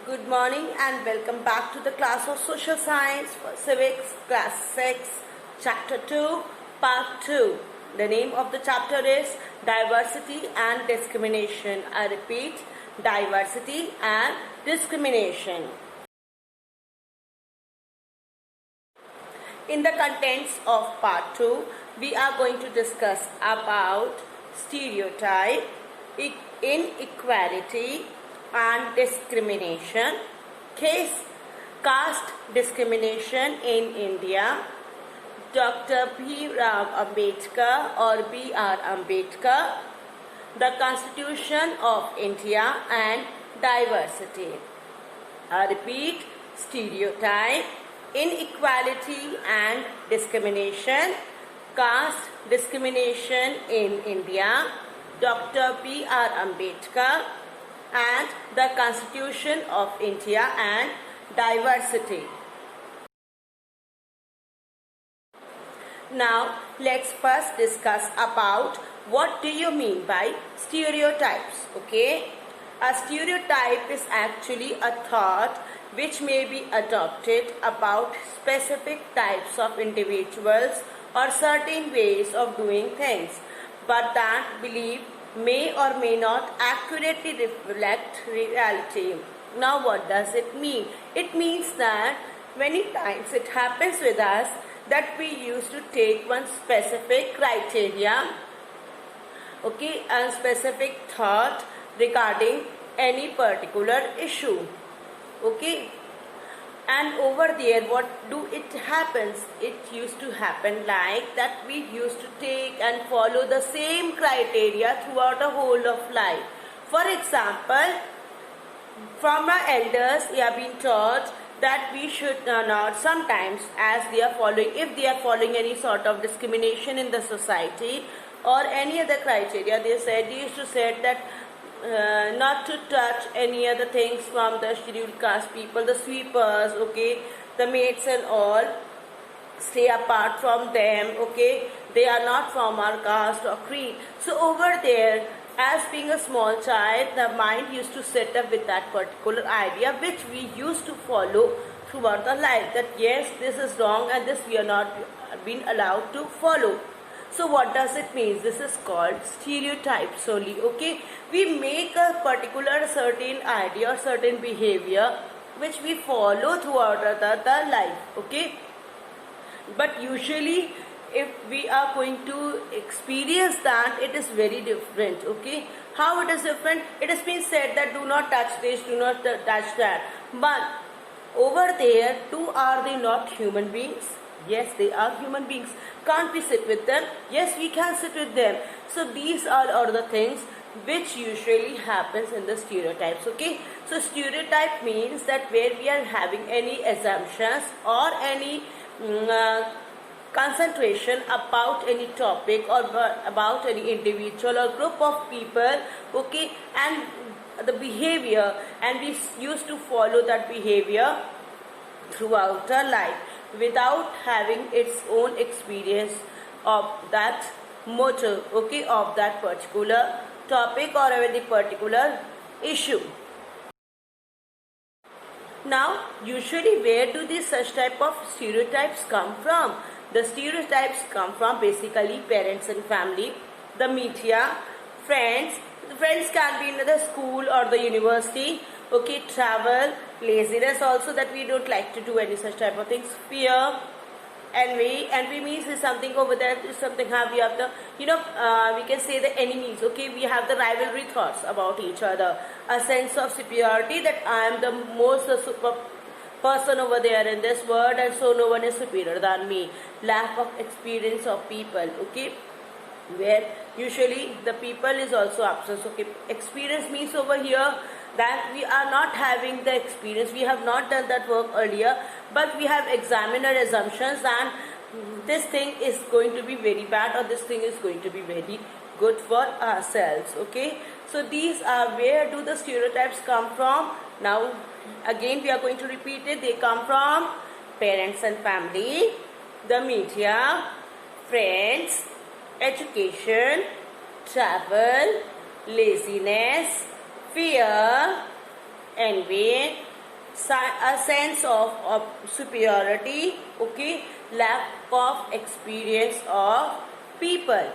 Good morning and welcome back to the class of Social Science for Civics, Class 6, Chapter 2, Part 2. The name of the chapter is Diversity and Discrimination. I repeat, Diversity and Discrimination. In the contents of Part 2, we are going to discuss about stereotype, inequality, and discrimination, caste discrimination in India, Dr. B. Ram Ambedkar or B.R. Ambedkar, the Constitution of India and diversity. I repeat, stereotype, inequality and discrimination, caste discrimination in India, Dr. B.R. Ambedkar, and the Constitution of India and diversity. Now, let's first discuss about what do you mean by stereotypes, okay? A stereotype is actually a thought which may be adopted about specific types of individuals or certain ways of doing things, but that belief may or may not accurately reflect reality. Now what does it mean? It means that many times it happens with us that we used to take one specific criteria, okay, and specific thought regarding any particular issue, okay, and over there what do it happens? It used to happen like that we used to take and follow the same criteria throughout the whole of life. For example, from our elders we have been taught that we should not sometimes, as they are following, if they are following any sort of discrimination in the society or any other criteria, they used to say that not to touch any other things from the scheduled caste people, the sweepers, okay, the maids and all, stay apart from them, okay, they are not from our caste or creed. So over there, as being a small child, the mind used to set up with that particular idea which we used to follow throughout the life, that yes, this is wrong and this we are not being allowed to follow. So what does it mean? This is called stereotypes only, okay. We make a particular certain idea or certain behavior which we follow throughout the life, okay. But usually if we are going to experience that, it is very different, okay. How it is different? It has been said that do not touch this, do not touch that. But over there, are they not human beings? Yes, they are human beings. Can't we sit with them? Yes, we can sit with them. So these are the things which usually happens in the stereotypes, okay. So stereotype means that where we are having any assumptions or any concentration about any topic or about any individual or group of people, okay, and the behavior, and we used to follow that behavior throughout our life without having its own experience of that motive, okay, of that particular topic or any particular issue. Now, usually where do these such type of stereotypes come from? The stereotypes come from basically parents and family, the media, friends. The friends can be in the school or the university, okay, travel, laziness also, that we don't like to do any such type of things, fear, envy means is something over there, is something we have the, we can say the enemies, okay, we have the rivalry thoughts about each other, a sense of superiority that I am the most super person over there in this world and so no one is superior than me, lack of experience of people, okay, where usually the people is also absent, okay, experience means over here that we are not having the experience, we have not done that work earlier, but we have examined our assumptions and this thing is going to be very bad or this thing is going to be very good for ourselves, okay. So these are where do the stereotypes come from. Now again we are going to repeat it. They come from parents and family, the media, friends, education, travel, laziness, fear, envy, a sense of superiority, okay, lack of experience of people.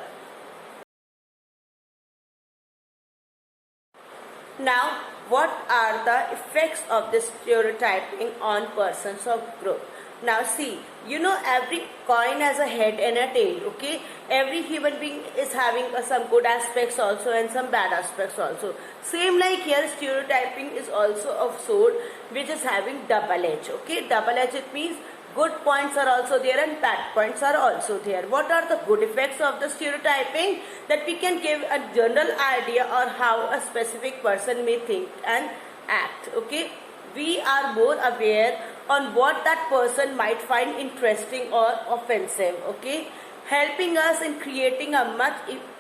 Now, what are the effects of this stereotyping on persons of group? Now see, every coin has a head and a tail, okay? Every human being is having some good aspects also and some bad aspects also. Same like here, stereotyping is also of sword which is having double edge, okay? Double edge, it means good points are also there and bad points are also there. What are the good effects of the stereotyping? That we can give a general idea on how a specific person may think and act, okay? We are more aware on what that person might find interesting or offensive, okay? Helping us in creating a much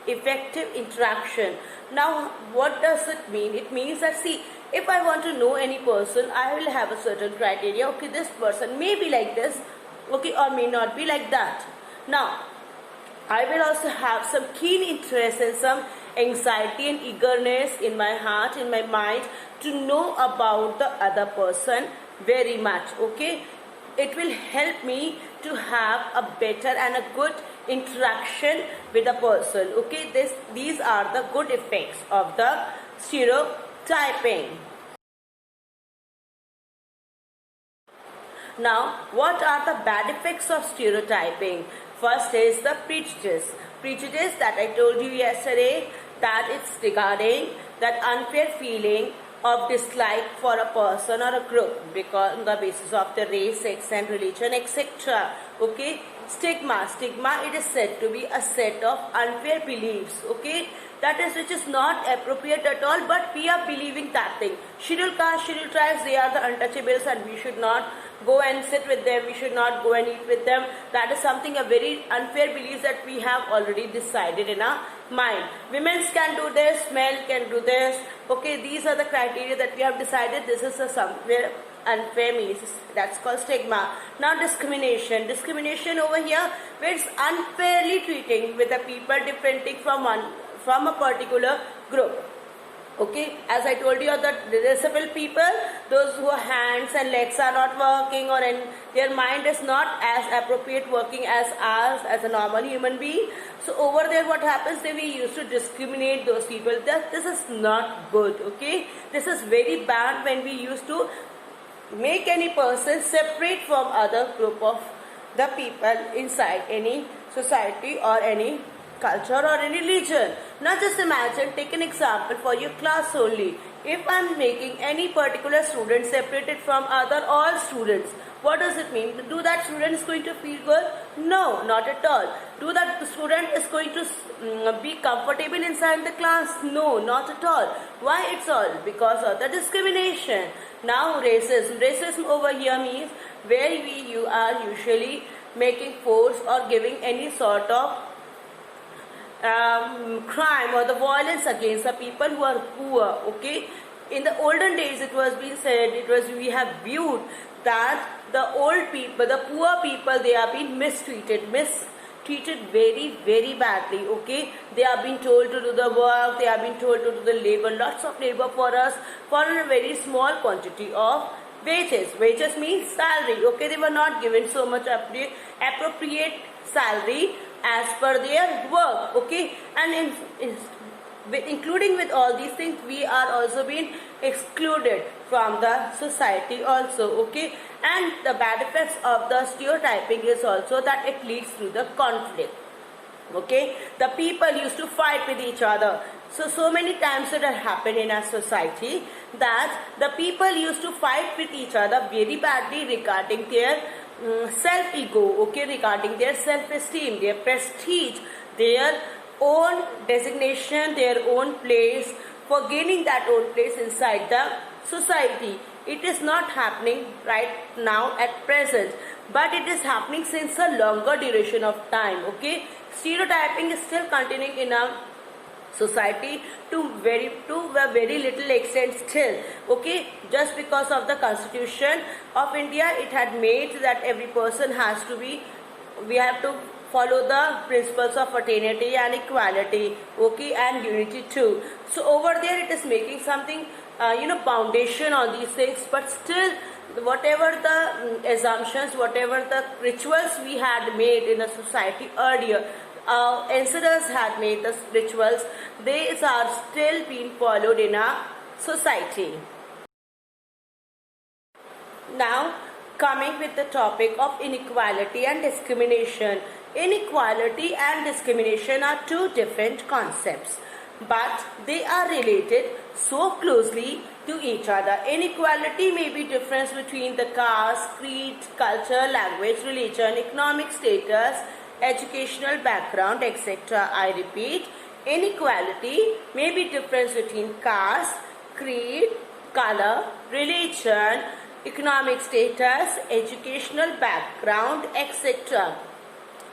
effective interaction. Now, what does it mean? It means that, see, if I want to know any person, I will have a certain criteria. Okay, this person may be like this, okay, or may not be like that. Now, I will also have some keen interest and some anxiety and eagerness in my heart, in my mind, to know about the other person very much, okay? It will help me to have a better and a good interaction with the person, okay? These are the good effects of the stereotyping. Now, what are the bad effects of stereotyping? First is the prejudice. Prejudice that I told you yesterday, that it's regarding that unfair feeling of dislike for a person or a group because on the basis of the race, sex and religion, etc. Okay? Stigma. Stigma, it is said to be a set of unfair beliefs, okay? That is which is not appropriate at all, but we are believing that thing. Scheduled caste, scheduled tribes, they are the untouchables and we should not go and sit with them, we should not go and eat with them. That is something, a very unfair belief that we have already decided in our mind. Women can do this, men can do this, okay? These are the criteria that we have decided. This is a somewhere unfair means, that's called stigma. Now discrimination. Discrimination over here, where it's unfairly treating with the people different from a particular group. Okay, as I told you, the disabled people, those whose hands and legs are not working or their mind is not as appropriate working as ours as a normal human being. So over there what happens, we used to discriminate those people. This is not good, okay? This is very bad when we used to make any person separate from other group of the people inside any society or any culture or any religion. Now just imagine, take an example for your class only. If I am making any particular student separated from other all students, what does it mean? Do that student is going to feel good? No, not at all. Do that student is going to be comfortable inside the class? No, not at all. Why? It's all because of the discrimination. Now racism. Racism over here means where you are usually making force or giving any sort of crime or the violence against the people who are poor, okay? In the olden days it was being said, we have viewed that the old people, the poor people, they are being mistreated very, very badly, okay? They are being told to do the work, they are being told to do the labor, lots of labor for us for a very small quantity of wages. Wages means salary, okay? They were not given so much appropriate salary as per their work, okay? And including with all these things, we are also being excluded from the society also, okay? And the bad effects of the stereotyping is also that it leads to the conflict, okay? The people used to fight with each other. So many times it had happened in our society that the people used to fight with each other very badly regarding their self-ego, okay, regarding their self-esteem, their prestige, their own designation, their own place, for gaining that own place inside the society. It is not happening right now at present, but it is happening since a longer duration of time, okay? Stereotyping is still continuing in our society to a very little extent still, okay? Just because of the Constitution of India, it had made that every person has to be, we have to follow the principles of fraternity and equality, okay, and unity too. So over there it is making something foundation on these things, but still whatever the assumptions, whatever the rituals we had made in the society earlier, ancestors had made the rituals, these are still being followed in our society. Now, coming with the topic of inequality and discrimination. Inequality and discrimination are two different concepts, but they are related so closely to each other. Inequality may be difference between the caste, creed, culture, language, religion, economic status, educational background, etc. I repeat, inequality may be difference between caste, creed, color, religion, economic status, educational background, etc.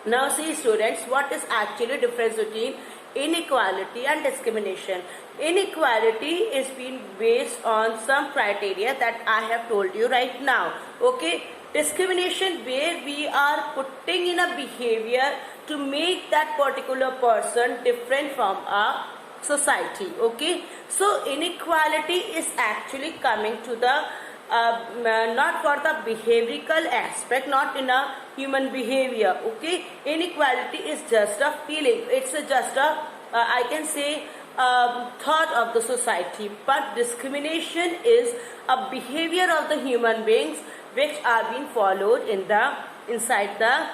Now see students, what is actually difference between inequality and discrimination? Inequality is being based on some criteria that I have told you right now. Okay, discrimination where we are putting in a behavior to make that particular person different from a society. Okay, so inequality is actually coming to the not for the behavioral aspect, not in a human behavior. Okay, inequality is just a feeling, it's just a I can say thought of the society, but discrimination is a behavior of the human beings which are being followed in the inside the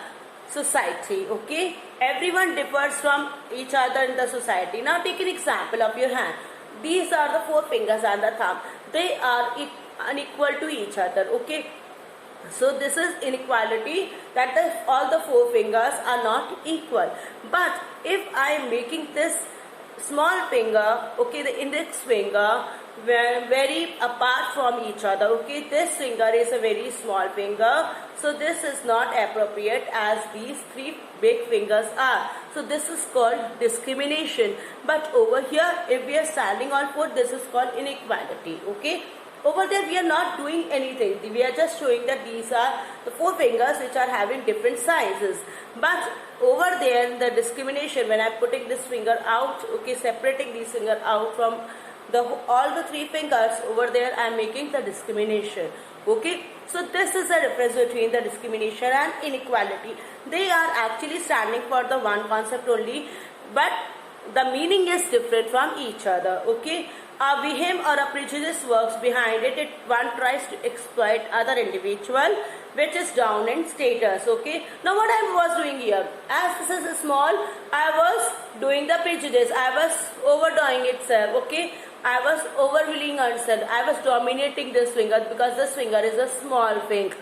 society. Okay, everyone differs from each other in the society. Now take an example of your hand. These are the four fingers and the thumb, they are unequal to each other. Okay, so this is inequality, that all the four fingers are not equal. But if I am making this small finger, okay, the index finger, very apart from each other. Okay, this finger is a very small finger, so this is not appropriate as these three big fingers are. So this is called discrimination. But over here, if we are standing on foot, this is called inequality. Okay, over there we are not doing anything, we are just showing that these are the four fingers which are having different sizes. But over there, the discrimination, when I am putting this finger out, okay, separating this finger out from all the three fingers, over there I am making the discrimination. Okay, so this is the difference between the discrimination and inequality. They are actually standing for the one concept only, but the meaning is different from each other. Okay, a whim or a prejudice works behind it. One tries to exploit other individual which is down in status. Okay, now what I was doing here, as this is small, I was doing the prejudice, I was overdoing itself. Okay, I was overruling myself, I was dominating this finger because this finger is a small finger.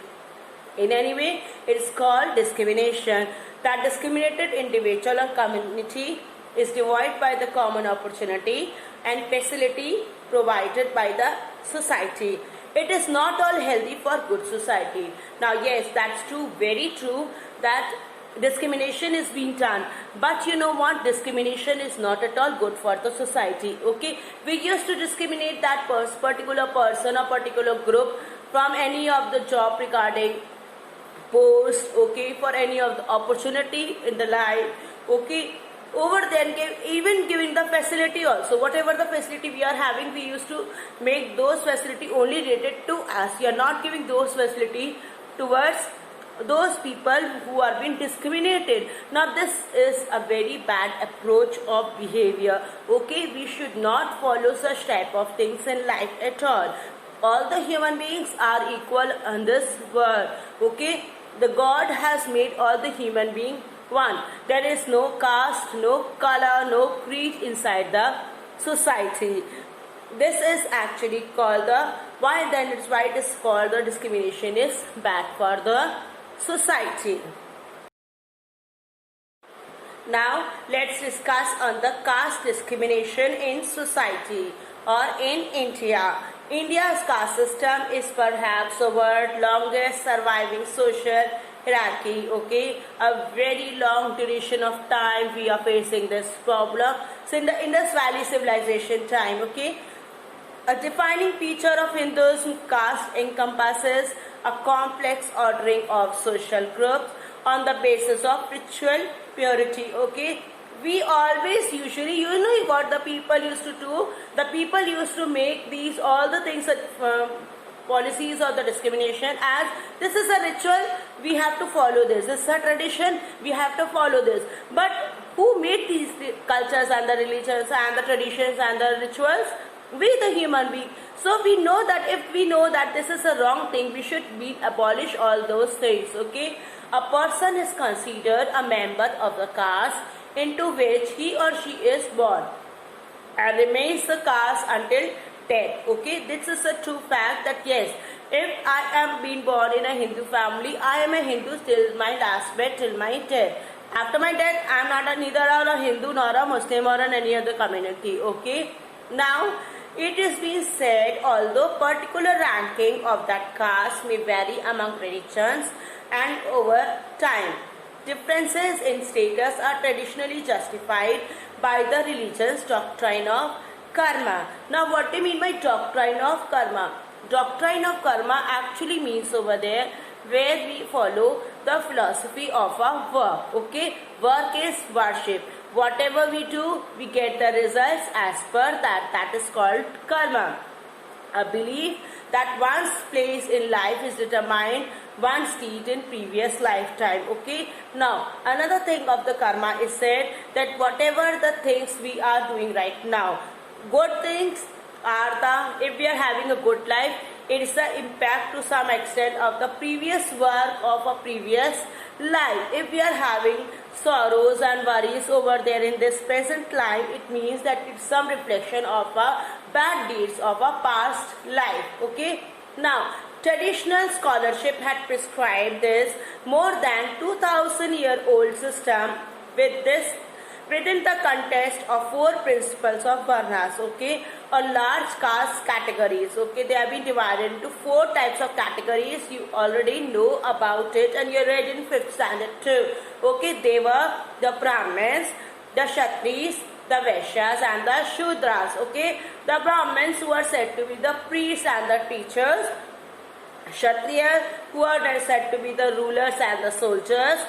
In any way, it is called discrimination. That discriminated individual or community is devoid by the common opportunity and facility provided by the society. It is not all healthy for good society. Now yes, that's true, very true, that discrimination is being done, but you know what, discrimination is not at all good for the society. Okay, we used to discriminate that particular person or particular group from any of the job regarding post, okay, for any of the opportunity in the life. Okay, over there even giving the facility also, whatever the facility we are having, we used to make those facility only related to us. We are not giving those facility towards those people who are being discriminated. Now this is a very bad approach of behavior. Okay, we should not follow such type of things in life at all. All the human beings are equal in this world. Okay, the God has made all the human beings one. There is no caste, no color, no creed inside the society. This is actually called the, why then it's why it is called the discrimination is bad for the society. Now let's discuss on the caste discrimination in society or in India. India's caste system is perhaps the world's longest surviving social hierarchy. Okay, a very long duration of time we are facing this problem. So in the Indus Valley civilization time, okay, a defining feature of Hinduism, caste encompasses a complex ordering of social groups on the basis of ritual purity. Okay, we always usually, you know what the people used to do? The people used to make these all the things that policies or the discrimination as this is a ritual, we have to follow this. This is a tradition, we have to follow this. But who made these cultures and the religions and the traditions and the rituals? We, the human being. So we know that if we know that this is a wrong thing, we should abolish all those things. Okay, a person is considered a member of the caste into which he or she is born and remains the caste until death. Okay, this is a true fact that yes, if I am being born in a Hindu family, I am a Hindu till my last breath, till my death. After my death, I am not neither a Hindu nor a Muslim or any other community. Okay, now it is being said, although particular ranking of that caste may vary among religions and over time, differences in status are traditionally justified by the religion's doctrine of karma. Now, what do you mean by doctrine of karma? Doctrine of karma actually means over there where we follow the philosophy of our work. Okay, work is worship. Whatever we do, we get the results as per that. That is called karma. A belief that one's place in life is determined one's deed in previous lifetime. Okay. Now, another thing of the karma is said that whatever the things we are doing right now, good things are the, if we are having a good life, it is the impact to some extent of the previous work of a previous life. If we are having sorrows and worries over there in this present life, it means that it's some reflection of a bad deeds of a past life. Okay. Now, traditional scholarship had prescribed this more than 2000-year-old system with this within the context of 4 principles of Varnas, okay, or large caste categories, okay. They have been divided into 4 types of categories. You already know about it and you read in 5th standard too, okay. They were the Brahmins, the Kshatris, the Vaishyas and the Shudras, okay. The Brahmins who are said to be the priests and the teachers, Kshatriyas who are said to be the rulers and the soldiers,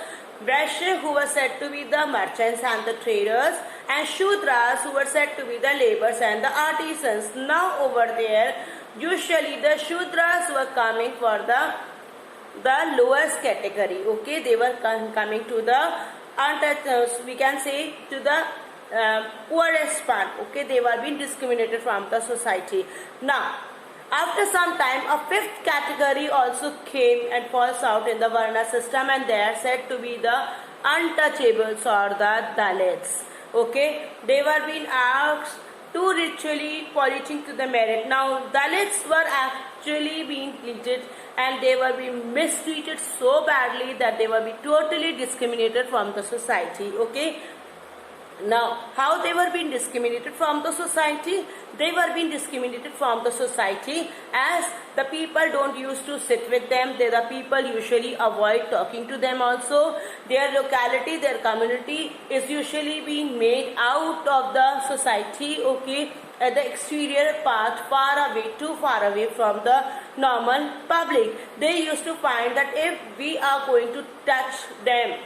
Vaishya who were said to be the merchants and the traders, and Shudras who were said to be the laborers and the artisans. Now over there, usually the Shudras were coming for the lowest category, okay. They were coming to the, we can say, to the poorest part, okay. They were being discriminated from the society. Now, after some time, a 5th category also came and falls out in the Varna system, and they are said to be the untouchables or the Dalits. Okay, they were being asked to ritually polluting to the merit. Now, Dalits were actually being treated and they were being mistreated so badly that they were being totally discriminated from the society. Okay. Now, how they were being discriminated from the society? They were being discriminated from the society as the people don't used to sit with them. The people usually avoid talking to them also. Their locality, their community is usually being made out of the society, okay, at the exterior path, far away, too far away from the normal public. They used to find that if we are going to touch them,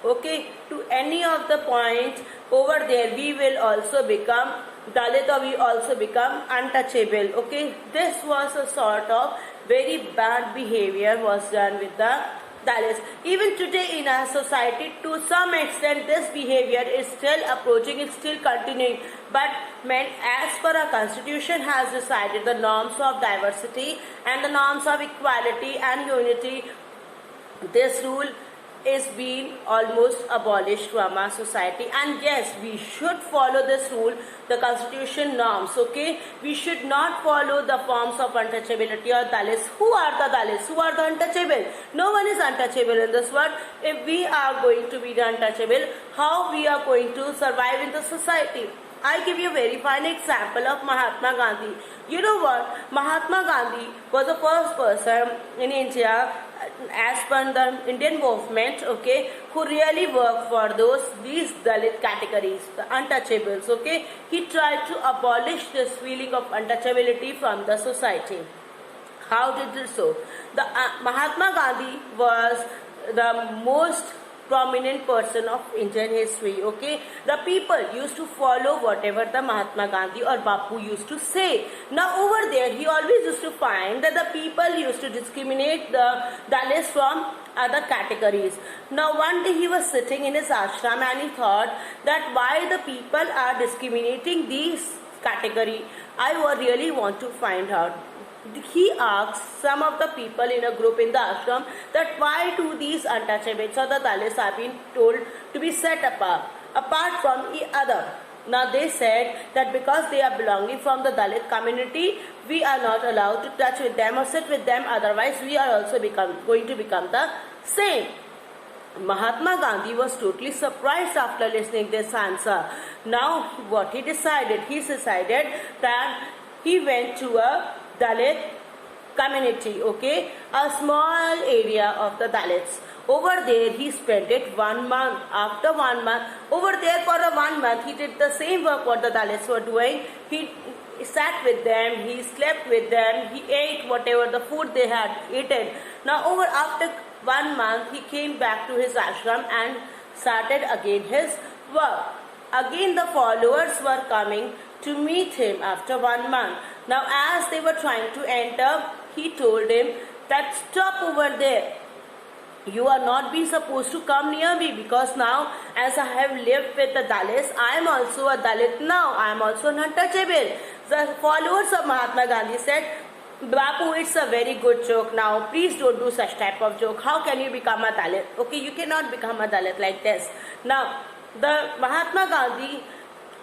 okay, to any of the points over there, we will also become Dalit or we also become untouchable. Okay, this was a sort of very bad behavior was done with the Dalits. Even today in our society, to some extent, this behavior is still approaching, it's still continuing. But as per our constitution has decided the norms of diversity and the norms of equality and unity, this rule is being almost abolished from our society. And yes, we should follow this rule, the constitution norms, okay. We should not follow the forms of untouchability or Dalits. Who are the Dalits? Who are the untouchable? No one is untouchable in this world. If we are going to be the untouchable, how we are going to survive in the society? I give you a very fine example of Mahatma Gandhi. You know what? Mahatma Gandhi was the first person in India, as per the Indian movement, okay, who really worked for these Dalit categories, the untouchables, okay. He tried to abolish this feeling of untouchability from the society. How did he so? The Mahatma Gandhi was the most prominent person of Indian history. Okay, the people used to follow whatever the Mahatma Gandhi or Bapu used to say. Now over there, he always used to find that the people used to discriminate the Dalits from other categories. Now one day he was sitting in his ashram and he thought that why the people are discriminating these category. I really want to find out. He asked some of the people in a group in the ashram that why do these untouchables or the Dalits have been told to be set apart from each other. Now they said that because they are belonging from the Dalit community, we are not allowed to touch with them or sit with them, otherwise we are also going to become the same. Mahatma Gandhi was totally surprised after listening this answer. Now what he decided? He decided that he went to a Dalit community, okay, a small area of the Dalits. Over there he spent it 1 month. After 1 month, over there for a 1 month, he did the same work what the Dalits were doing. He sat with them, he slept with them, he ate whatever the food they had eaten. Now after 1 month, he came back to his ashram and started again his work. Again the followers were coming to meet him after 1 month. Now as they were trying to enter, he told him that stop over there. You are not being supposed to come near me, because now as I have lived with the Dalits, I am also a Dalit now. I am also an untouchable. The followers of Mahatma Gandhi said, Bapu, it's a very good joke now. Please don't do such type of joke. How can you become a Dalit? Okay, you cannot become a Dalit like this. Now, the Mahatma Gandhi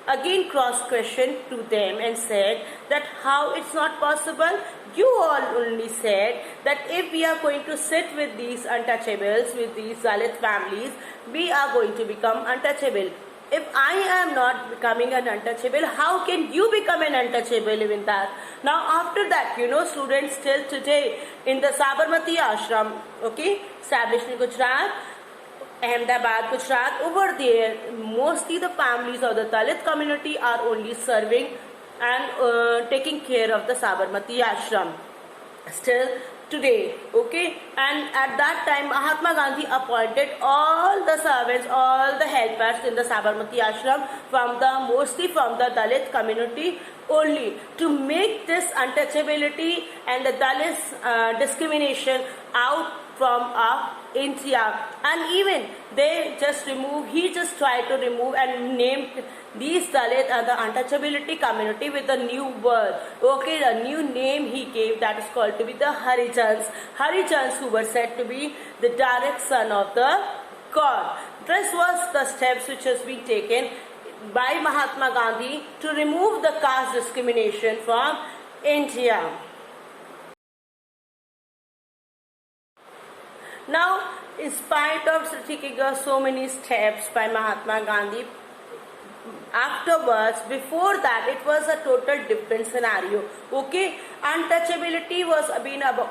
again cross-questioned to them and said that how it's not possible. You all only said that if we are going to sit with these untouchables, with these Dalit families, we are going to become untouchable. If I am not becoming an untouchable, how can you become an untouchable even that? Now after that, students till today in the Sabarmati Ashram, okay, established in Gujarat, Ahmedabad, Gujarat, over there, mostly the families of the Dalit community are only serving and taking care of the Sabarmati Ashram still today, okay. And at that time, Mahatma Gandhi appointed all the servants, all the helpers in the Sabarmati Ashram mostly from the Dalit community only, to make this untouchability and the Dalit discrimination out from India. And even he just tried to remove and named these Dalit and the untouchability community with a new word. Okay, the new name he gave, that is called to be the Harijans. Harijans, who were said to be the direct son of the God. This was the steps which has been taken by Mahatma Gandhi to remove the caste discrimination from India. Now, in spite of taking so many steps by Mahatma Gandhi, afterwards, before that, it was a total different scenario. Okay, untouchability was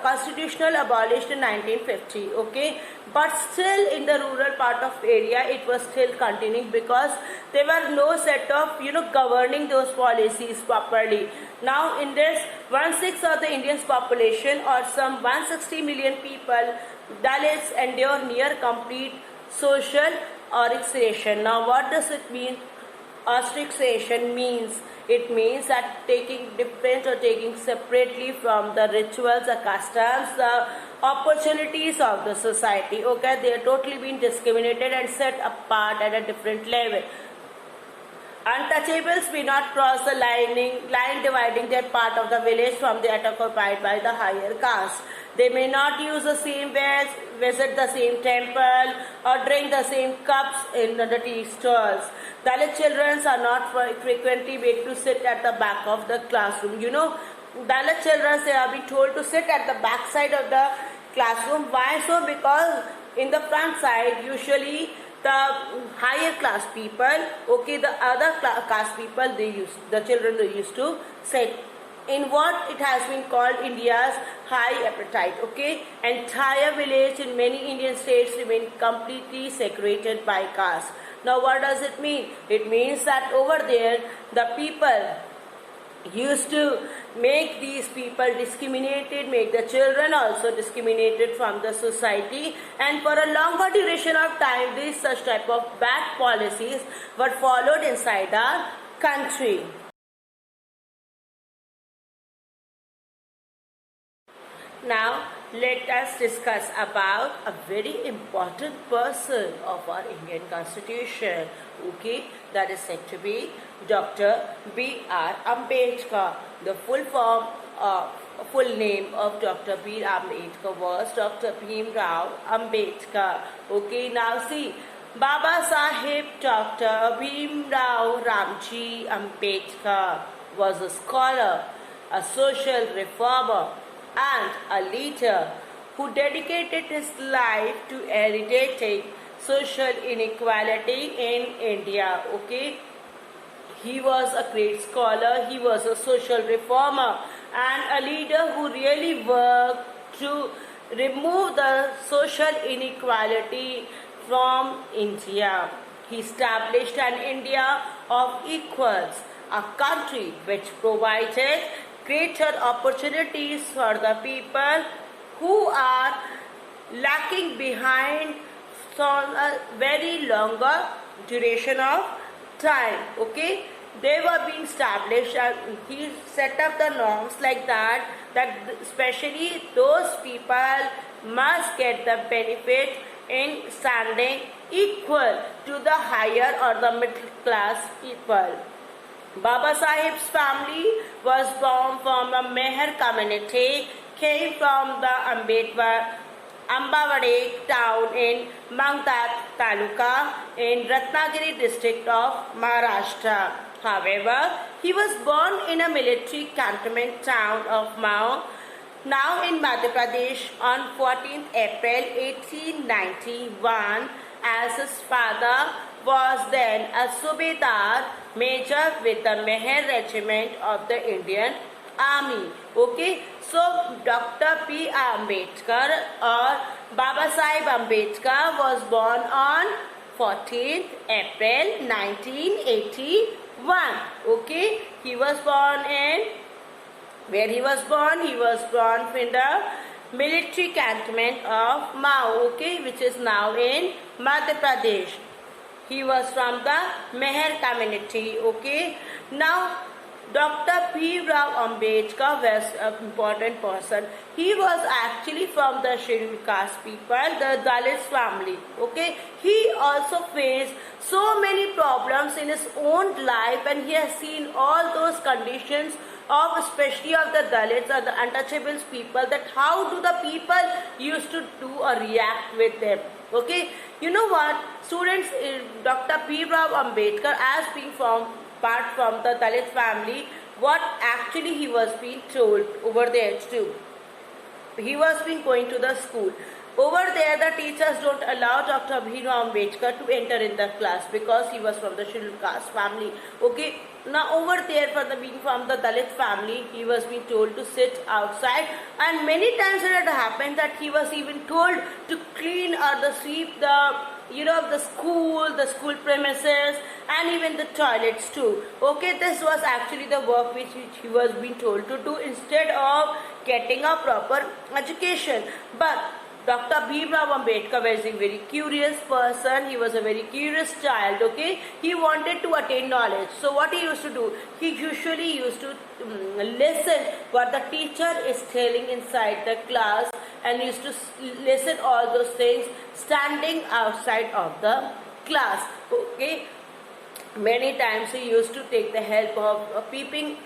constitutional abolished in 1950. Okay, but still in the rural part of area, it was still continuing because there were no set of governing those policies properly. Now in this 1/6 of the Indian's population, or some 160 million people, Dalits endure near complete social asphyxiation. Now what does it mean? Asphyxiation means, it means that taking different or taking separately from the rituals, the customs, the opportunities of the society. Okay, they are totally being discriminated and set apart at a different level. Untouchables may not cross the line dividing their part of the village from that occupied by the higher caste. They may not use the same wares, visit the same temple, or drink the same cups in the tea stalls. Dalit children are not frequently made to sit at the back of the classroom. Dalit children, they are being told to sit at the back side of the classroom. Why so? Because in the front side, usually the higher class people, okay, the other caste people, the children used to sit in what it has been called India's high appetite. Okay, entire village in many Indian states remain completely segregated by caste. Now what does it mean? It means that over there the people used to make these people discriminated, make the children also discriminated from the society, and for a longer duration of time these such type of bad policies were followed inside our country. Now let us discuss about a very important person of our Indian Constitution. Okay, that is said to be Dr. B.R. Ambedkar. The full name of Dr. B.R. Ambedkar was Dr. Bhimrao Ambedkar. Okay, now see, Baba Sahib Dr. Bhimrao Ramji Ambedkar was a scholar, a social reformer, and a leader who dedicated his life to eradicating social inequality in India. Okay, he was a great scholar, he was a social reformer, and a leader who really worked to remove the social inequality from India. He established an India of equals, a country which provided greater opportunities for the people who are lacking behind for a very longer duration of time. Okay, they were being established, and he set up the norms like that especially those people must get the benefit in standing equal to the higher or the middle class people. Baba Sahib's family was born from a Meher community, came from the Ambavade town in Mangtat Taluka in Ratnagiri district of Maharashtra. However, he was born in a military cantonment town of Mao, now in Madhya Pradesh, on 14th April 1891, as his father was then a Subedar major with the Meher regiment of the Indian Army. Okay, so Dr. P. Ambedkar or Baba Sahib Ambedkar was born on 14th April 1981. Okay, he was born in, where he was born? He was born in the military cantonment of Mao, okay, which is now in Madhya Pradesh. He was from the Meher community. Okay, now Dr. P. Rao Ambedkar was an important person. He was actually from the scheduled caste people, the Dalit family. Okay, he also faced so many problems in his own life, and he has seen all those conditions of especially of the Dalits or the untouchables people, that how do the people used to do or react with them. Okay, you know what, students, Dr. P. Rao Ambedkar, as being from part from the Dalit family, what actually he was being told over there too. He was being going to the school. Over there, the teachers don't allow Dr. Bhimrao Ambedkar to enter in the class because he was from the scheduled caste family. Okay, now over there, for the being from the Dalit family, he was being told to sit outside, and many times it had happened that he was even told to clean or the sweep the the school premises, and even the toilets too. Okay, this was actually the work which he was being told to do instead of getting a proper education. But Dr. Bhimrao Ambedkar was a very curious person. He was a very curious child. Okay, he wanted to attain knowledge. So what he used to do? He usually used to listen what the teacher is telling inside the class, and used to listen all those things standing outside of the class. Okay, many times he used to take the help of peeping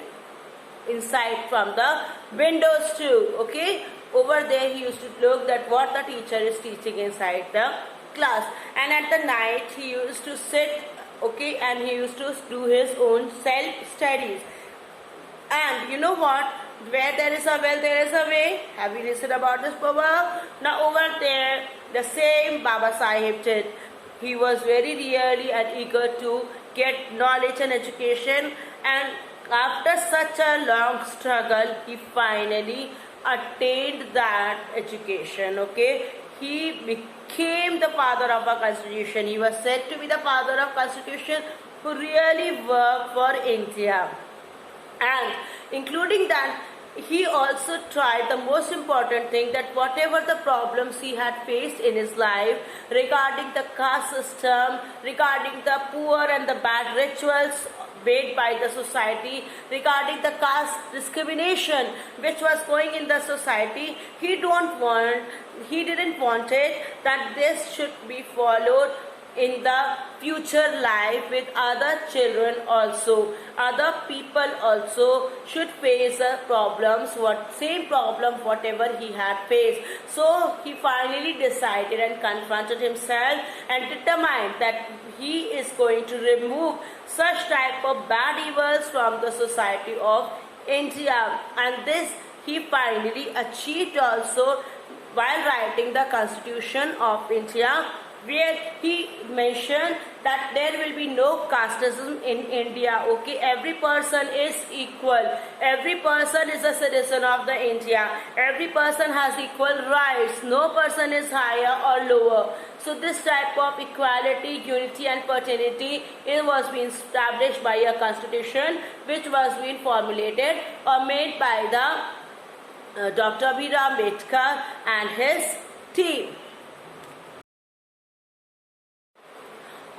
inside from the windows too. Okay, over there he used to look at what the teacher is teaching inside the class, and at the night he used to sit, okay, and he used to do his own self studies. And you know what, where there is a well, there is a way. Have you listened about this, Baba? Now over there, the same Baba Sahib did. He was very really and eager to get knowledge and education, and after such a long struggle, he finally attained that education. Okay, he became the father of our constitution. He was said to be the father of constitution who really worked for India. And including that, he also tried the most important thing, that whatever the problems he had faced in his life regarding the caste system, regarding the poor and the bad rituals made by the society, regarding the caste discrimination which was going in the society, he didn't want it that this should be followed in the future life with other children also. Other people also should face the problems, same problem whatever he had faced. So he finally decided and confronted himself and determined that he is going to remove such type of bad evils from the society of India. And this he finally achieved also while writing the Constitution of India, where he mentioned that there will be no casteism in India. Okay, every person is equal. Every person is a citizen of the India. Every person has equal rights. No person is higher or lower. So this type of equality, unity and fraternity, it was being established by a constitution which was being formulated or made by the Dr. B.R. Ambedkar and his team.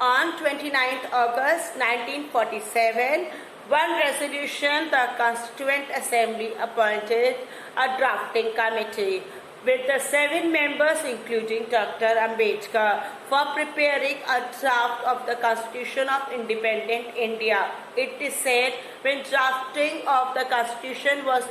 On 29th August 1947, one resolution, the Constituent Assembly appointed a drafting committee with the 7 members including Dr. Ambedkar for preparing a draft of the Constitution of Independent India. It is said when drafting of the Constitution was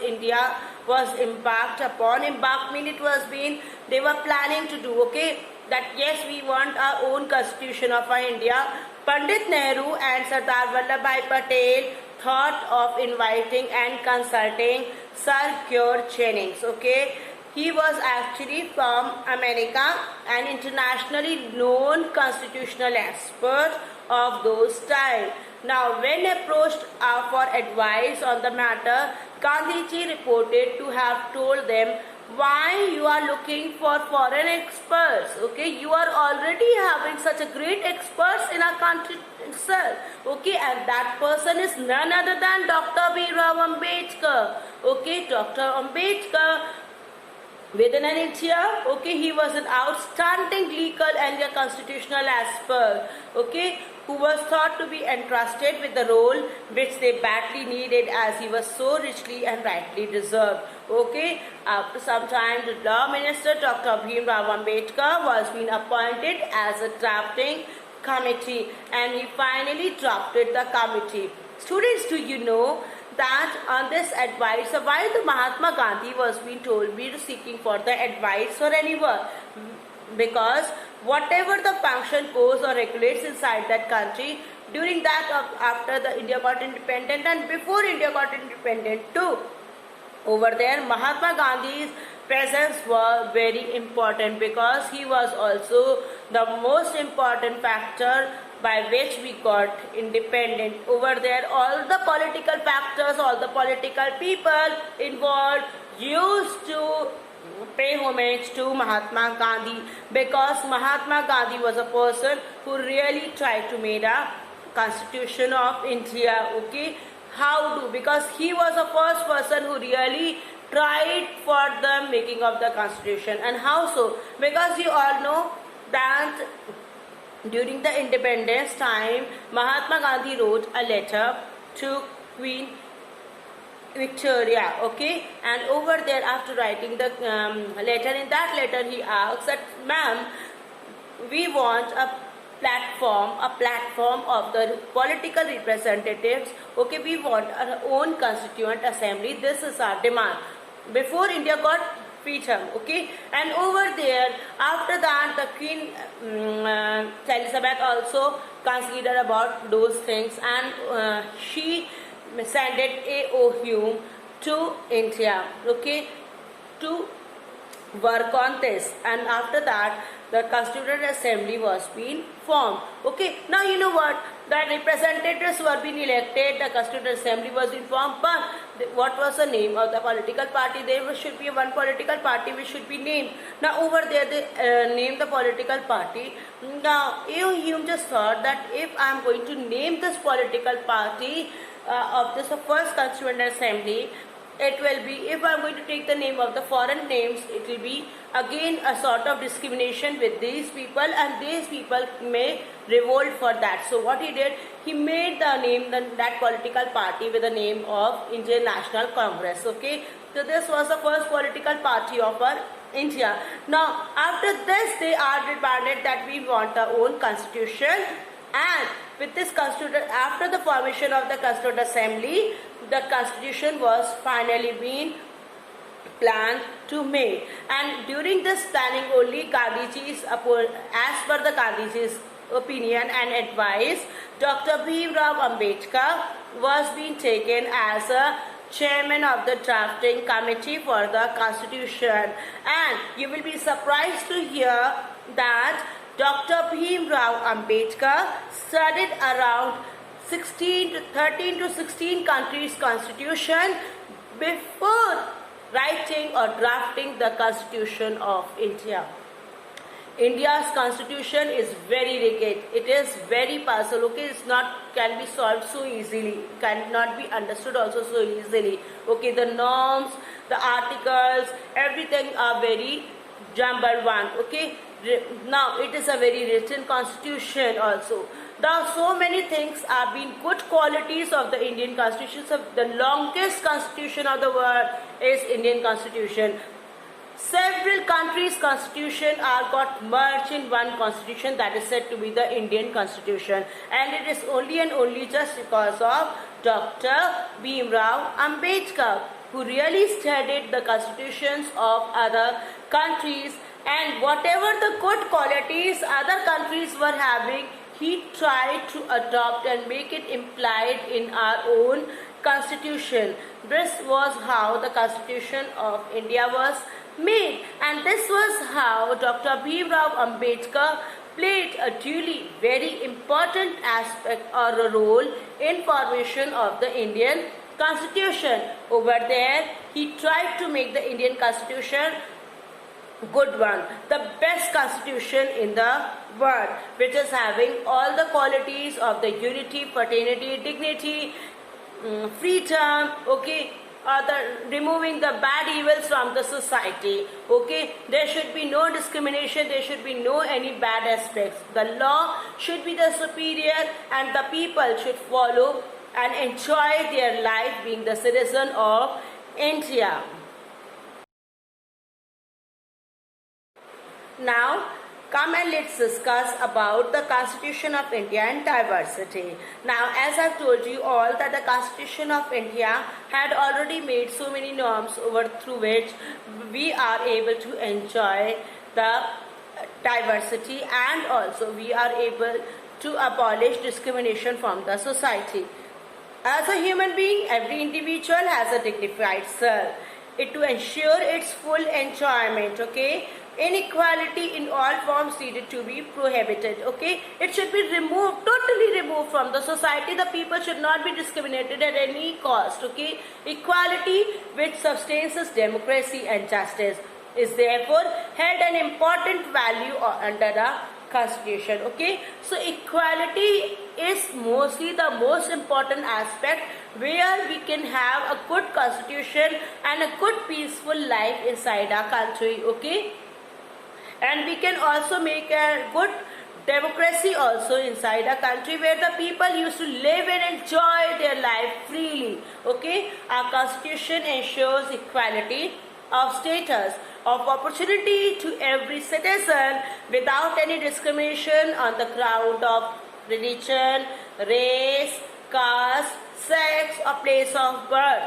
embarked upon, they were planning to do, okay, that yes, we want our own constitution of our India. Pandit Nehru and Sardar Vallabhbhai Patel thought of inviting and consulting Sir George Jennings. Okay, he was actually from America, an internationally known constitutional expert of those times. Now, when approached for advice on the matter, Gandhiji reported to have told them, why you are looking for foreign experts? Okay, you are already having such a great experts in our country, sir. Okay, and that person is none other than Dr. B.R. Ambedkar. Okay, Dr. Ambedkar, within an India, okay, he was an outstanding legal and a constitutional expert, okay, who was thought to be entrusted with the role which they badly needed, as he was so richly and rightly deserved. Okay, after some time, the law minister Dr. B.R. Ambedkar was being appointed as a drafting committee, and he finally drafted the committee. Students, do you know that on this advice, why the Mahatma Gandhi was being told be seeking for the advice for anyone? Because whatever the function goes or regulates inside that country, during that after the India got independent and before India got independent too, over there Mahatma Gandhi's presence was very important, because he was also the most important factor by which we got independent. Over there, all the political factors, all the political people involved used to pay homage to Mahatma Gandhi, because Mahatma Gandhi was a person who really tried to make a constitution of India. Okay, how do? Because he was the first person who really tried for the making of the constitution. And how so? Because you all know that during the independence time, Mahatma Gandhi wrote a letter to Queen Victoria, okay, and over there, after writing the letter, in that letter he asks that, ma'am, we want a platform of the political representatives, okay, we want our own constituent assembly, this is our demand, before India got freedom, okay. And over there, after that, the Queen Elizabeth also considered about those things, and she sent A.O. Hume to India, okay, to work on this. And after that, the Constituent Assembly was being formed. Okay, now you know what? The representatives were being elected, the Constituent Assembly was informed, but what was the name of the political party? There should be one political party which should be named. Now over there they named the political party. Now A.O. Hume just thought that if I am going to name this political party, of this first Constituent Assembly, it will be, if I'm going to take the name of the foreign names, it will be again a sort of discrimination with these people, and these people may revolt for that. So what he did, he made the name, that political party with the name of Indian National Congress. Okay, so this was the first political party of our India. Now after this they are demanded that we want our own constitution, and with this constitution, after the formation of the Constituent Assembly, the constitution was finally being planned to make. And during this planning only, Gandhiji's, as per the Gandhiji's opinion and advice, Dr. Bhimrao Ambedkar was being taken as a chairman of the drafting committee for the constitution. And you will be surprised to hear that Dr. Bhimrao Ambedkar studied around 13 to 16 countries' constitution before writing or drafting the Constitution of India. India's constitution is very rigid. It is very puzzle. Okay, it's not can be solved so easily. Cannot be understood also so easily. Okay, the norms, the articles, everything are very jumbled one. Okay, now it is a very written constitution also. Now so many things are being good qualities of the Indian constitution. So the longest constitution of the world is Indian constitution. Several countries' constitution are got merged in one constitution, that is said to be the Indian constitution, and it is only and only just because of Dr. Bhimrao Ambedkar, who really studied the constitutions of other countries, and whatever the good qualities other countries were having, he tried to adopt and make it implied in our own constitution. This was how the Constitution of India was made, and this was how Dr. Bhimrao Ambedkar played a truly very important aspect or a role in formation of the Indian Constitution. Over there, he tried to make the Indian Constitution good one, the best constitution in the world, which is having all the qualities of the unity, fraternity, dignity, freedom, okay, removing the bad evils from the society. Okay, there should be no discrimination, there should be no any bad aspects. The law should be the superior, and the people should follow and enjoy their life being the citizen of India. Now come and let's discuss about the Constitution of India and diversity. Now, as I've told you all that the Constitution of India had already made so many norms through which we are able to enjoy the diversity, and also we are able to abolish discrimination from the society. As a human being, every individual has a dignified self. To ensure its full enjoyment, okay, inequality in all forms needed to be prohibited. Okay, it should be removed, totally removed from the society. The people should not be discriminated at any cost. Okay, equality, which sustains democracy and justice, is therefore held an important value under the Constitution. Okay, so equality is mostly the most important aspect where we can have a good constitution and a good peaceful life inside our country. Okay, and we can also make a good democracy also inside a country where the people used to live and enjoy their life freely. Okay, our constitution ensures equality of status, of opportunity to every citizen without any discrimination on the ground of religion, race, caste, sex or place of birth.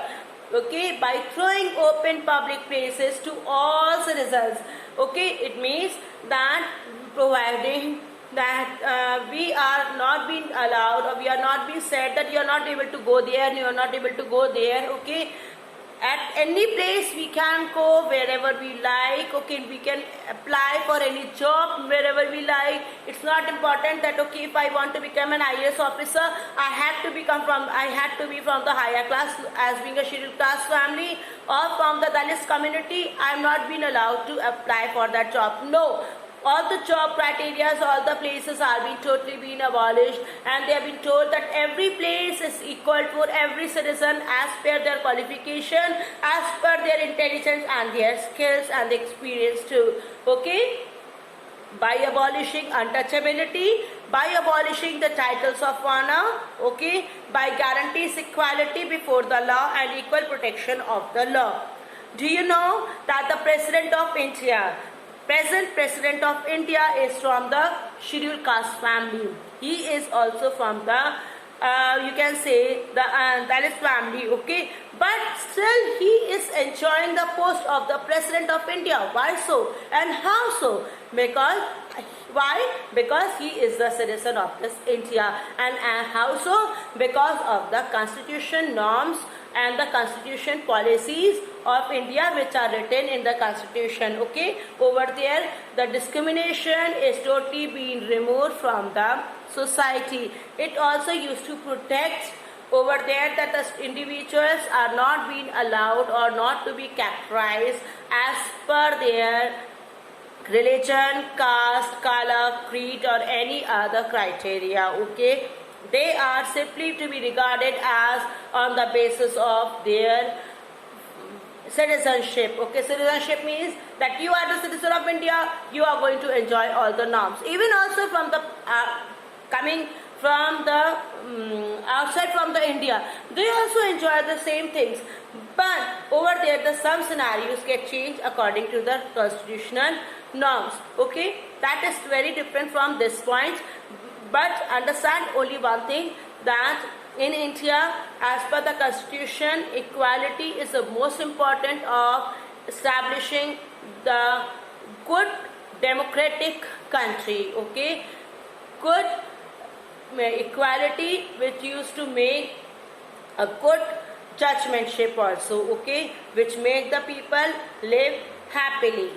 Okay, by throwing open public places to all citizens. Okay, it means that providing that we are not being allowed, or we are not being said that you are not able to go there and you are not able to go there. Okay, at any place we can go wherever we like. Okay, we can apply for any job wherever we like. It's not important that okay, if I want to become an IAS officer, I had to be from the higher class, as being a scheduled caste family, or from the Dalit community. I'm not being allowed to apply for that job. No, all the job criteria, all the places are being totally been abolished, and they have been told that every place is equal for every citizen as per their qualification, as per their intelligence and their skills and the experience too. Okay, by abolishing untouchability, by abolishing the titles of honor, okay, by guarantees equality before the law and equal protection of the law. Do you know that the President of India, present President of India, is from the scheduled caste family. He is also from the you can say the Dalit family, okay, but still he is enjoying the post of the President of India. Why so and how so? Because why? Because he is the citizen of this India. And how so? Because of the constitution norms and the constitution policies of India which are written in the constitution. Okay, over there the discrimination is totally being removed from the society. It also used to protect over there that the individuals are not being allowed or not to be categorized as per their religion, caste, color, creed or any other criteria. Okay, they are simply to be regarded as on the basis of their citizenship. Okay, citizenship means that you are the citizen of India, you are going to enjoy all the norms. Even also from the coming from the outside from the India, they also enjoy the same things. But over there, the some scenarios get changed according to the constitutional norms. Okay, that is very different from this point. But understand only one thing, that in India, as per the constitution, equality is the most important of establishing the good democratic country. Okay, good equality which used to make a good judgmentship also. Okay, which make the people live happily.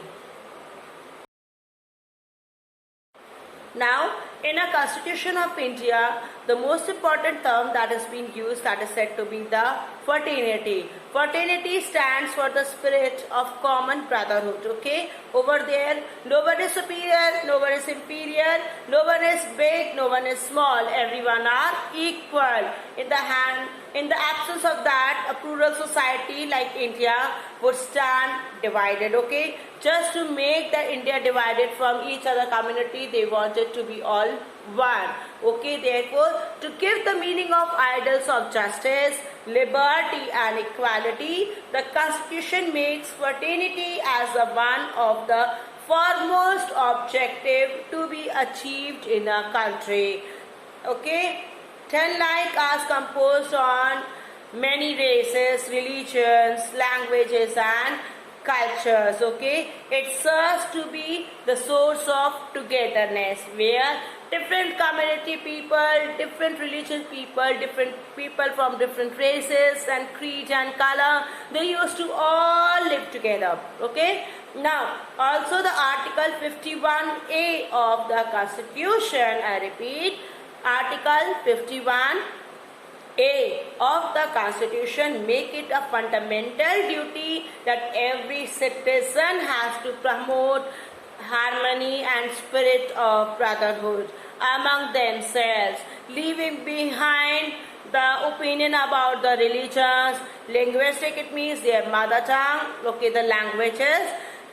Now, in a constitution of India, the most important term that is being used, that is said to be the fraternity. Fraternity stands for the spirit of common brotherhood. Okay, over there, no one is superior, no one is inferior, no one is big, no one is small. Everyone are equal. In the absence of that, a plural society like India would stand divided. Okay, just to make the India divided from each other community, they wanted to be all one. Okay, therefore, to give the meaning of ideals of justice, liberty and equality, the constitution makes fraternity as the one of the foremost objective to be achieved in a country. Okay, 10 like are composed on many races, religions, languages and cultures. Okay, it serves to be the source of togetherness, where different community people, different religion people, different people from different races and creed and color, they used to all live together. Okay, now also the article 51A of the constitution, I repeat, article 51A of the constitution make it a fundamental duty that every citizen has to promote harmony and spirit of brotherhood among themselves, leaving behind the opinion about the religions. Linguistic, it means their mother tongue, okay, the languages,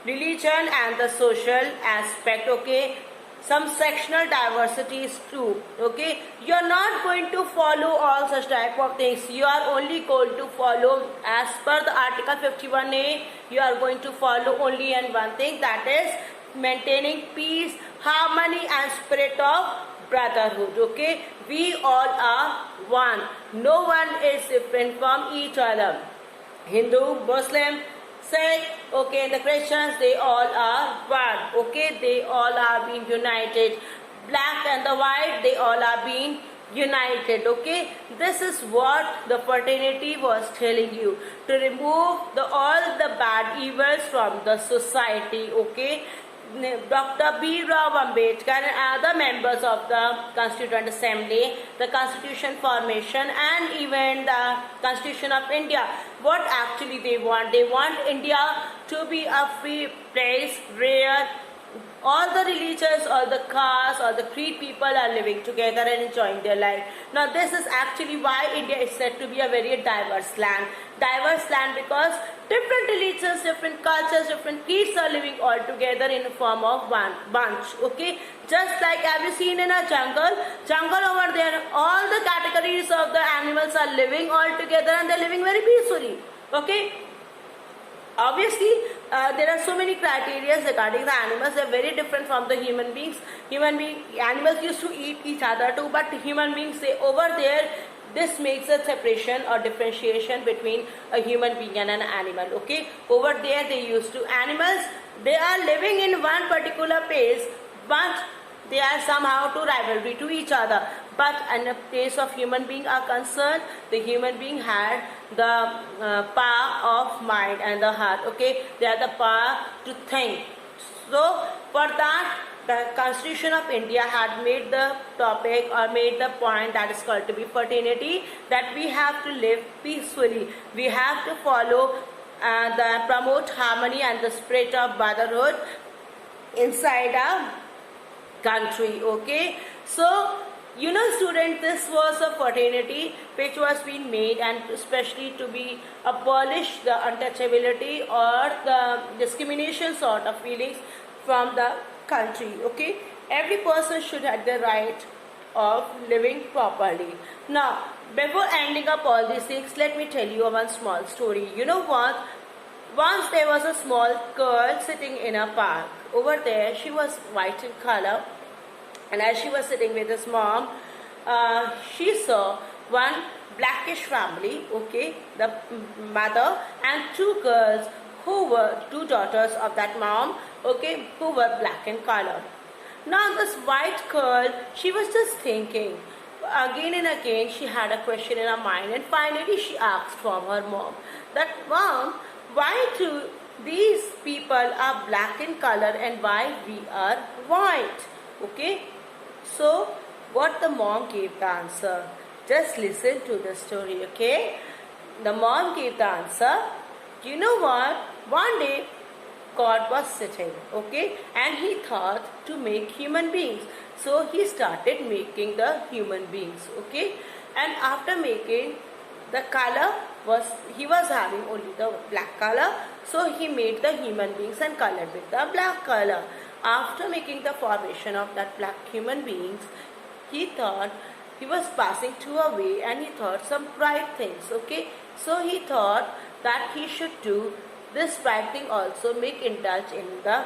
religion and the social aspect. Okay, some sectional diversities too. Okay, you are not going to follow all such type of things. You are only going to follow as per the article 51A. You are going to follow only and one thing, that is maintaining peace, harmony and spirit of brotherhood. Okay, we all are one. No one is different from each other. Hindu, Muslim, Sikh, okay, the Christians, they all are one. Okay, they all are being united. Black and the white, they all are being united. Okay, this is what the fraternity was telling you, to remove all the bad evils from the society. Okay, Dr. B. Rao Ambedkar and other members of the Constituent Assembly, the Constitution formation and even the Constitution of India, what actually they want? They want India to be a free place where all the religions, all the castes, all the creed people are living together and enjoying their life. Now this is actually why India is said to be a very diverse land. Diverse land because different religions, different cultures, different creeds are living all together in the form of one bunch. Okay, just like have you seen in a jungle over there, all the categories of the animals are living all together and they're living very peacefully. Okay, obviously there are so many criteria regarding the animals. They're very different from the human beings. Animals used to eat each other too, but human beings, say over there, this makes a separation or differentiation between a human being and an animal. Okay, over there they used to, animals, they are living in one particular place, but they are somehow to rivalry to each other. But in the case of human being are concerned, the human being had the power of mind and the heart. Okay, they have the power to think. So for that, the Constitution of India had made the topic or made the point that is called to be fraternity, that we have to live peacefully. We have to follow promote harmony and the spirit of brotherhood inside a country. Okay, so you know students, this was a fraternity which was being made, and especially to be abolish the untouchability or the discrimination sort of feelings from the country. Okay, every person should have the right of living properly. Now before ending up all these things, let me tell you one small story. You know what, once there was a small girl sitting in a park. Over there she was white in color, and as she was sitting with his mom, she saw one blackish family. Okay, the mother and two girls who were two daughters of that mom. Okay, who were black in color. Now this white girl, she was just thinking again and again. She had a question in her mind, and finally she asked from her mom that, "Mom, why do these people are black in color and why we are white?" Okay, so what the mom gave the answer, just listen to the story. Okay, the mom gave the answer. You know what, one day God was sitting, okay, and he thought to make human beings. So he started making the human beings. Okay, and after making, the color was, he was having only the black color, so he made the human beings and colored with the black color. After making the formation of that black human beings, he thought, he was passing through a way and he thought some bright things. Okay, so he thought that he should do this bright thing also, make indulge in the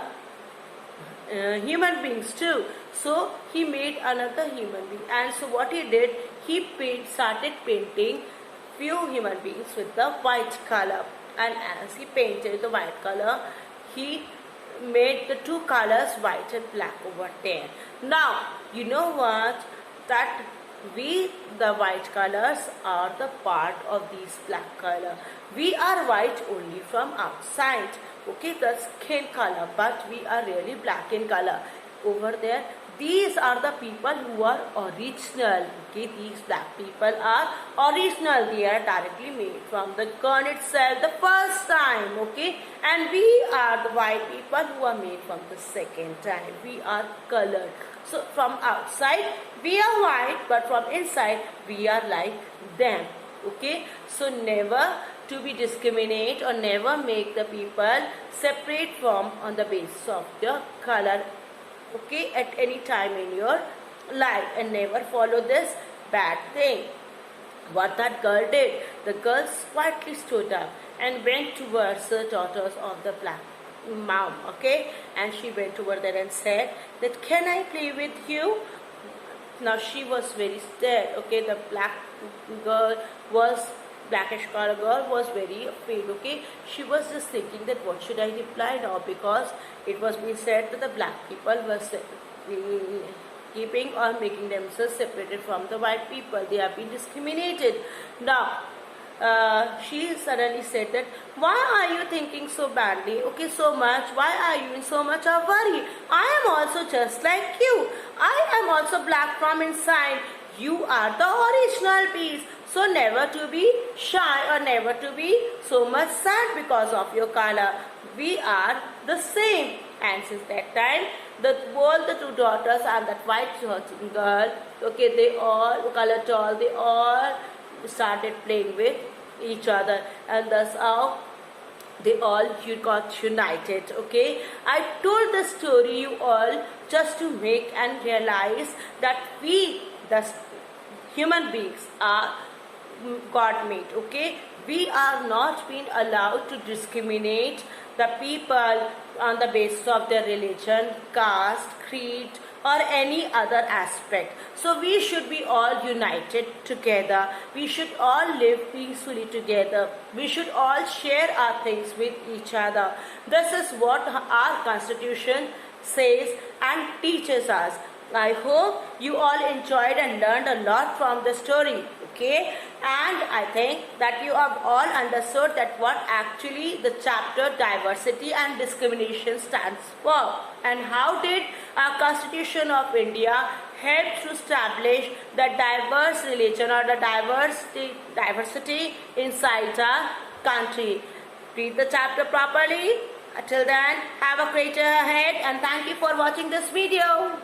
human beings too. So he made another human being, and so what he did, he started painting few human beings with the white color, and as he painted the white color, he made the two colors white and black over there. Now you know what, that we, the white colors, are the part of these black color. We are white only from outside, okay, the skin color, but we are really black in color. Over there, these are the people who are original. Okay, these black people are original. They are directly made from the corn itself the first time. Okay, and we are the white people who are made from the second time. We are colored. So from outside we are white, but from inside we are like them. Okay, so never to be discriminate or never make the people separate from on the basis of their color. Okay, at any time in your life, and never follow this bad thing. What that girl did, the girl quietly stood up and went towards the daughters of the black mom. Okay, and she went over there and said that, "Can I play with you?" Now she was very scared. Okay, the black girl was, blackish color girl was very afraid. Okay, she was just thinking that what should I reply now, because it was being said that the black people were keeping or making themselves separated from the white people. They have been discriminated. Now she suddenly said that, "Why are you thinking so badly? Okay, so much. Why are you in so much of worry? I am also just like you. I am also black from inside. You are the original piece. So never to be shy or never to be so much sad because of your color. We are the same." and since that time, both the two daughters and that white girl, okay, they all, colored doll, they all started playing with each other, and thus how they all got united. Okay, I told the story you all just to make and realize that we, the human beings, are God made. Okay, we are not being allowed to discriminate the people on the basis of their religion, caste, creed, or any other aspect. So we should be all united together. We should all live peacefully together. We should all share our things with each other. This is what our constitution says and teaches us. I hope you all enjoyed and learned a lot from the story. Okay, and I think that you have all understood that what actually the chapter diversity and discrimination stands for, and how did our Constitution of India help to establish the diverse religion or the diversity inside our country. Read the chapter properly. Until then, have a great day ahead, and thank you for watching this video.